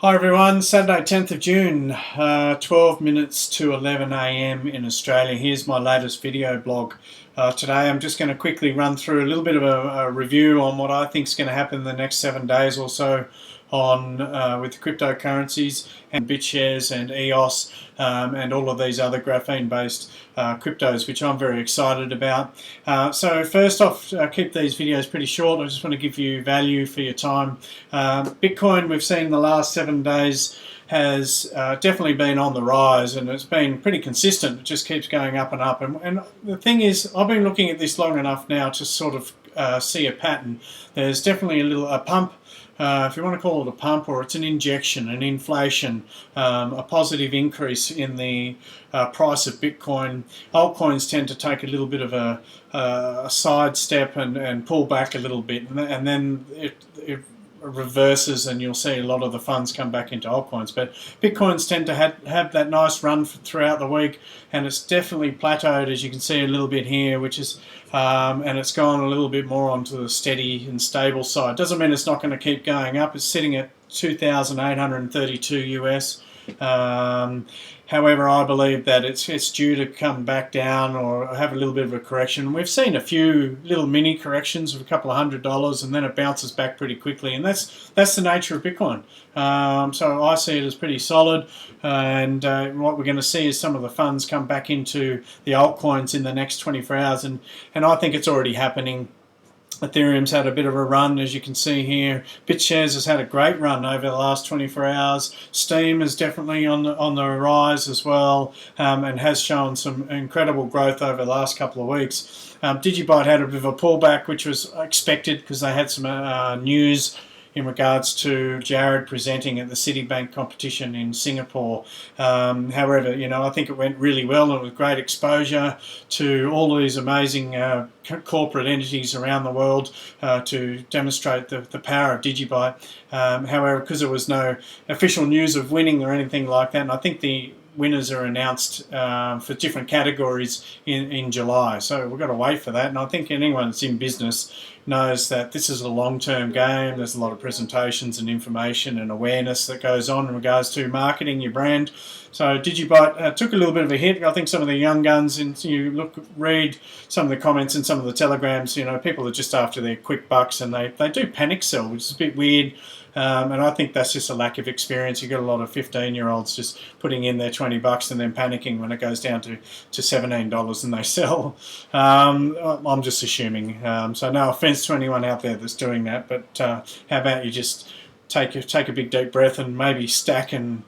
Hi everyone, Saturday 10th of June, 12 minutes to 11 a.m. in Australia. Here's my latest video blog. Today I'm just going to quickly run through a little bit of a review on what I think is going to happen in the next 7 days or so on with cryptocurrencies and BitShares and EOS and all of these other graphene-based cryptos, which I'm very excited about. So first off, keep these videos pretty short. I just want to give you value for your time. Bitcoin, we've seen in the last 7 days, has definitely been on the rise, and it's been pretty consistent. It just keeps going up and up. And the thing is, I've been looking at this long enough now to sort of see a pattern. There's definitely a pump, if you want to call it a pump, or it's an injection, an inflation, a positive increase in the price of Bitcoin. Altcoins tend to take a little bit of a side step and pull back a little bit, and then it reverses, and you'll see a lot of the funds come back into altcoins. But Bitcoins tend to have that nice run throughout the week, and it's definitely plateaued, as you can see a little bit here, which is and it's gone a little bit more onto the steady and stable side. Doesn't mean it's not going to keep going up. It's sitting at 2,832 US. However, I believe that it's due to come back down or have a little bit of a correction. We've seen a few little mini corrections of a couple of $100, and then it bounces back pretty quickly, and that's the nature of Bitcoin. So I see it as pretty solid, and what we're going to see is some of the funds come back into the altcoins in the next 24 hours, and I think it's already happening. Ethereum's had a bit of a run, as you can see here. BitShares has had a great run over the last 24 hours. Steem is definitely on the rise as well, and has shown some incredible growth over the last couple of weeks. Digibyte had a bit of a pullback, which was expected because they had some news in regards to Jared presenting at the Citibank competition in Singapore. However, I think it went really well, and with great exposure to all of these amazing corporate entities around the world to demonstrate the power of Digibyte. However, because there was no official news of winning or anything like that, and I think the winners are announced for different categories in July, so we've got to wait for that. And I think anyone that's in business knows that this is a long-term game. There's a lot of presentations and information and awareness that goes on in regards to marketing your brand. So Digibyte took a little bit of a hit. I think some of the young guns, and you read some of the comments and some of the telegrams, people are just after their quick bucks, and they do panic sell, which is a bit weird. And I think that's just a lack of experience. You've got a lot of 15-year-olds just putting in their $20 and then panicking when it goes down to $17 and they sell. I'm just assuming. So no offense to anyone out there that's doing that, but how about you just take a big deep breath and maybe stack and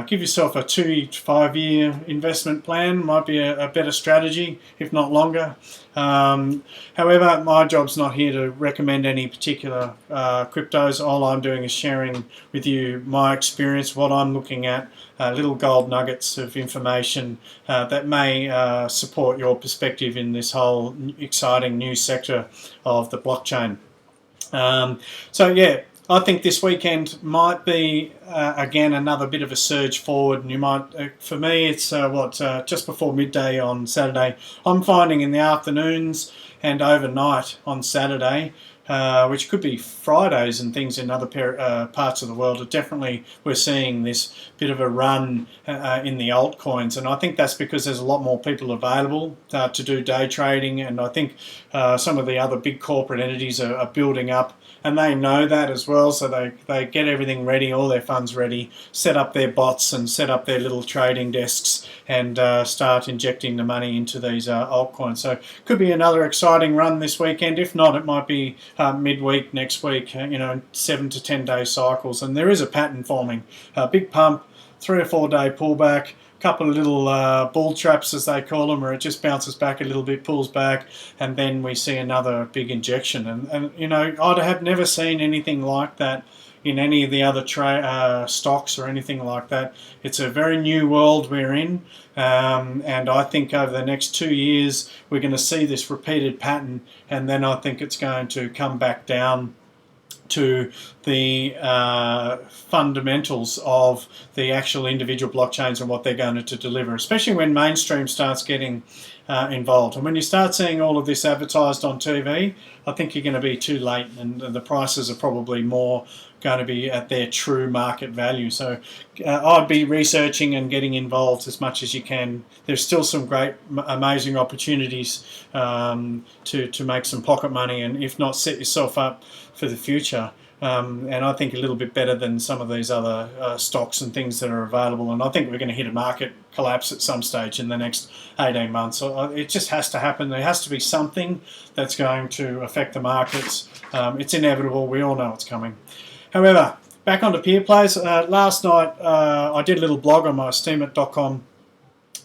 give yourself a 2 to 5 year investment plan. Might be a better strategy, if not longer. However, my job's not here to recommend any particular cryptos. All I'm doing is sharing with you my experience, what I'm looking at, little gold nuggets of information that may support your perspective in this whole exciting new sector of the blockchain. So yeah, I think this weekend might be again another bit of a surge forward, and you might, for me, it's just before midday on Saturday. I'm finding in the afternoons and overnight on Saturday, which could be Fridays and things in other parts of the world. Definitely we're seeing this bit of a run in the altcoins, and I think that's because there's a lot more people available to do day trading, and I think some of the other big corporate entities are building up, and they know that as well, so they get everything ready, all their funds ready, set up their bots and set up their little trading desks, and start injecting the money into these altcoins. So could be another exciting run this weekend. If not, it might be midweek next week, 7 to 10 day cycles, and there is a pattern forming. A big pump, 3 or 4 day pullback, couple of little bull traps, as they call them, where it just bounces back a little bit, pulls back, and then we see another big injection. And I have never seen anything like that in any of the other stocks or anything like that. It's a very new world we're in, and I think over the next 2 years we're going to see this repeated pattern, and then I think it's going to come back down to the fundamentals of the actual individual blockchains and what they're going to deliver, especially when mainstream starts getting involved. And when you start seeing all of this advertised on TV, I think you're going to be too late, and the prices are probably more going to be at their true market value. So I'd be researching and getting involved as much as you can. There's still some great, amazing opportunities to make some pocket money, and if not, set yourself up for the future. And I think a little bit better than some of these other stocks and things that are available. And I think we're going to hit a market collapse at some stage in the next 18 months. So it just has to happen. There has to be something that's going to affect the markets. It's inevitable. We all know it's coming. However, back onto peer plays. Last night I did a little blog on my steemit.com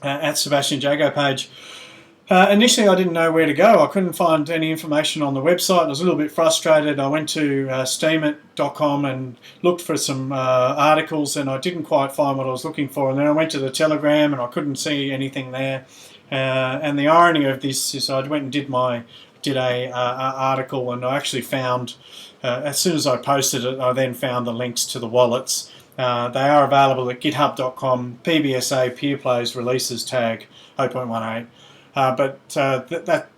at Sebastian Jago page. Initially, I didn't know where to go. I couldn't find any information on the website. I was a little bit frustrated. I went to steemit.com and looked for some articles, and I didn't quite find what I was looking for. And then I went to the Telegram, and I couldn't see anything there. And the irony of this is, I went and did a article, and I actually found, as soon as I posted it, I then found the links to the wallets. They are available at github.com, PBSA Peer Plays Releases tag 0.18. But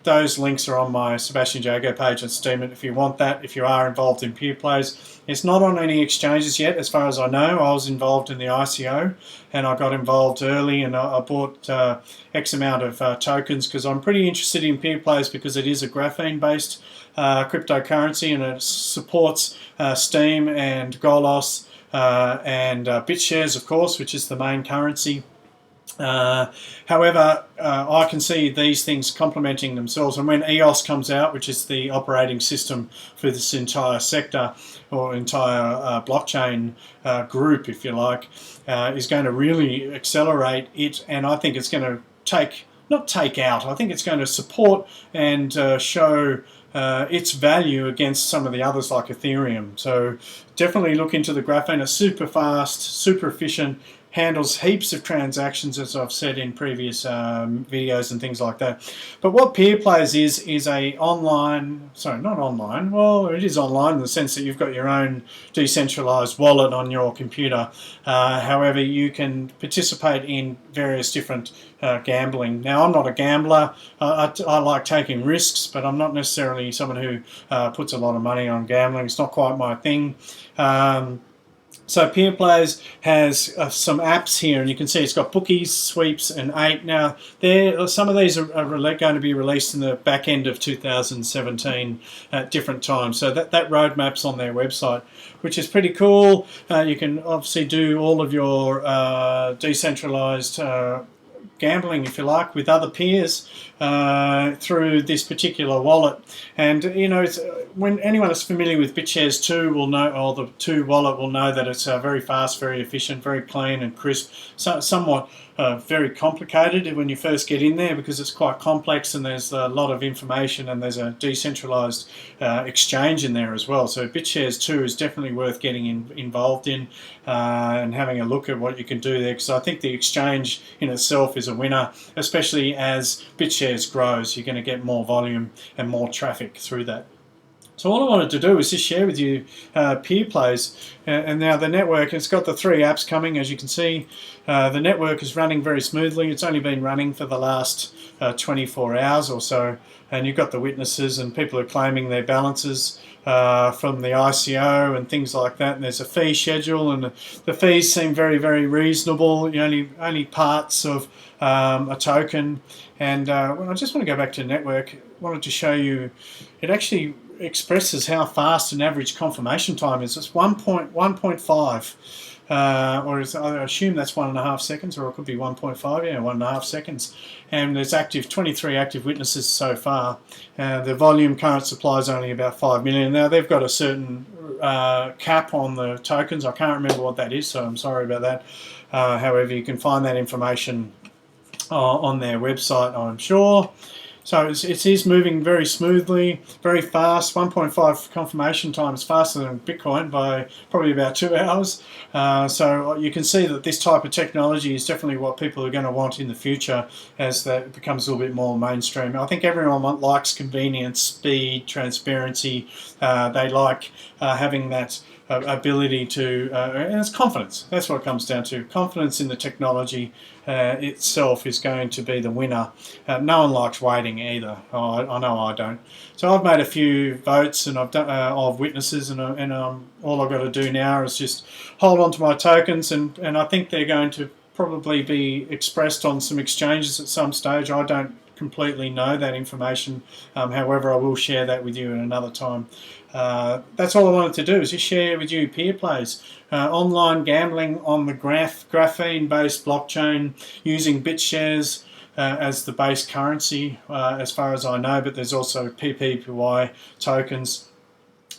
those links are on my Sebastian Jago page at Steemit if you want that, if you are involved in peer plays. It's not on any exchanges yet, as far as I know. I was involved in the ICO, and I got involved early, and I bought X amount of tokens because I'm pretty interested in peer plays because it is a graphene-based cryptocurrency, and it supports Steem and Golos and BitShares, of course, which is the main currency. However, I can see these things complementing themselves, and when EOS comes out, which is the operating system for this entire sector or entire blockchain group, if you like, is going to really accelerate it, and I think it's going to I think it's going to support and show its value against some of the others like Ethereum. So definitely look into the graphene. It's super fast, super efficient, handles heaps of transactions, as I've said in previous videos and things like that. But what peer plays is a online, sorry, not online, well, it is online in the sense that you've got your own decentralized wallet on your computer. However, you can participate in various different gambling. Now, I'm not a gambler. I like taking risks, but I'm not necessarily someone who puts a lot of money on gambling. It's not quite my thing. So Peer Plays has some apps here, and you can see it's got bookies, sweeps, and 8. Now, some of these are going to be released in the back end of 2017 at different times. So that roadmap's on their website, which is pretty cool. You can obviously do all of your decentralized gambling, if you like, with other peers through this particular wallet. And when anyone is familiar with BitShares 2 will know, or the 2 wallet will know, that it's very fast, very efficient, very clean and crisp, somewhat very complicated when you first get in there because it's quite complex and there's a lot of information and there's a decentralized exchange in there as well. So BitShares 2 is definitely worth getting involved in and having a look at what you can do there, because I think the exchange in itself is a winner, especially as BitShares grows. You're going to get more volume and more traffic through that. So all I wanted to do is just share with you Peer Plays, and now the network, it's got the 3 apps coming, as you can see. The network is running very smoothly. It's only been running for the last 24 hours or so, and you've got the witnesses, and people are claiming their balances from the ICO and things like that. And there's a fee schedule, and the fees seem very, very reasonable. Only parts of a token. And I just want to go back to network. I wanted to show you, it actually expresses how fast an average confirmation time is. It's 1.5, or I assume that's 1.5 seconds, or it could be 1.5, 1.5 seconds. And there's 23 active witnesses so far. The volume current supply is only about 5 million. Now they've got a certain cap on the tokens. I can't remember what that is, so I'm sorry about that. However, you can find that information on their website, I'm sure. So it is moving very smoothly, very fast. 1.5 confirmation time is faster than Bitcoin by probably about 2 hours. So you can see that this type of technology is definitely what people are going to want in the future as that becomes a little bit more mainstream. I think everyone likes convenience, speed, transparency. They like having that ability to, and it's confidence. That's what it comes down to. Confidence in the technology itself is going to be the winner. No one likes waiting either. I know I don't. So I've made a few votes, and I've done of witnesses, and all I've got to do now is just hold on to my tokens, and I think they're going to probably be expressed on some exchanges at some stage. I don't completely know that information. However, I will share that with you at another time. That's all I wanted to do, is just share with you peer plays, online gambling on the graphene-based blockchain using BitShares as the base currency, as far as I know, but there's also PPY tokens.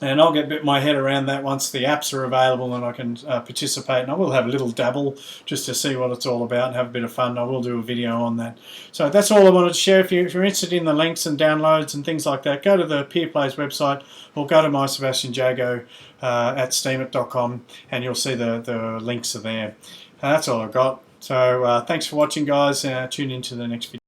And I'll get a bit my head around that once the apps are available and I can participate. And I will have a little dabble just to see what it's all about and have a bit of fun. I will do a video on that. So that's all I wanted to share. If you're interested in the links and downloads and things like that, go to the Peer Plays website or go to my Sebastian Jago at steemit.com, and you'll see the links are there. That's all I've got. So thanks for watching, guys. Tune into the next video.